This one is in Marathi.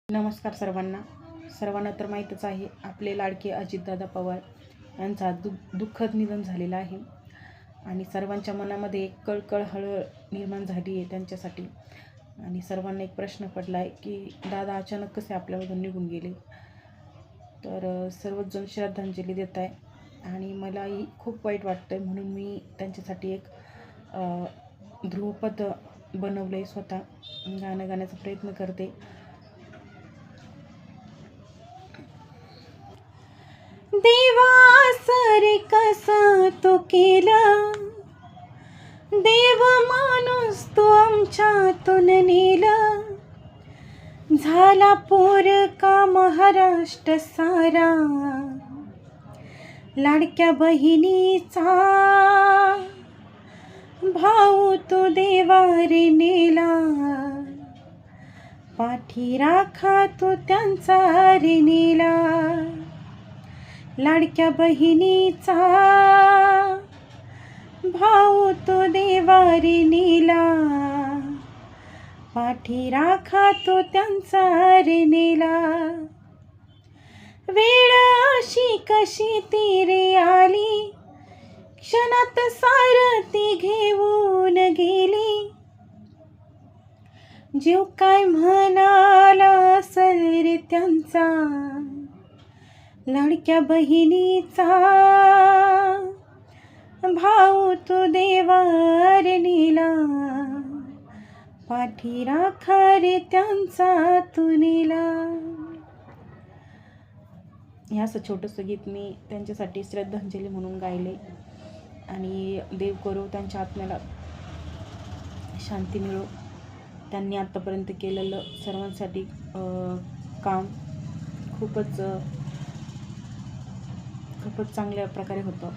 नमस्कार सर्वांना तर माहीतच आहे आपले लाडके अजितदादा पवार यांचा दुःखद निधन झालेलं आहे आणि सर्वांच्या मनामध्ये एक कळकळ हळहळ निर्माण झाली आहे त्यांच्यासाठी। आणि सर्वांना एक प्रश्न पडला आहे की दादा अचानक कसे आपल्यामधून निघून गेले। तर सर्वच जण श्रद्धांजली देत आहे आणि मलाही खूप वाईट वाटतं आहे, म्हणून मी त्यांच्यासाठी एक ध्रुवपद बनवलं आहे, स्वतः गाणं गाण्याचा प्रयत्न करते। देवा सरे कसा तो केला, देव माणूस तो आमच्यातून नेला। झाला पोर का महाराष्ट्र सारा, लाडक्या बहिणीचा भाऊ तो देवारे नेला। पाठी राखा तो त्यांचा रे नेला, लाडक्या बहिणीचा भाऊ तो देवारी नेला। पाठी राखा तो त्यांचा रे नेला। वेळ अशी कशी ती रे आली, क्षणात सारथी घेऊन गेली। जीव काय म्हणाला असल रे त्यांचा, लाडक्या बहिणीचा भाऊ तो देवार नेला। पाठी राखा रे त्यांचा तू नेला। हे असं छोटंसं गीत मी त्यांच्यासाठी श्रद्धांजली म्हणून गायले आणि देव करो त्यांच्या आत्म्याला शांती मिळो। त्यांनी आत्तापर्यंत केलेलं सर्वांसाठी काम खूपच चांगल्या प्रकारे होतं।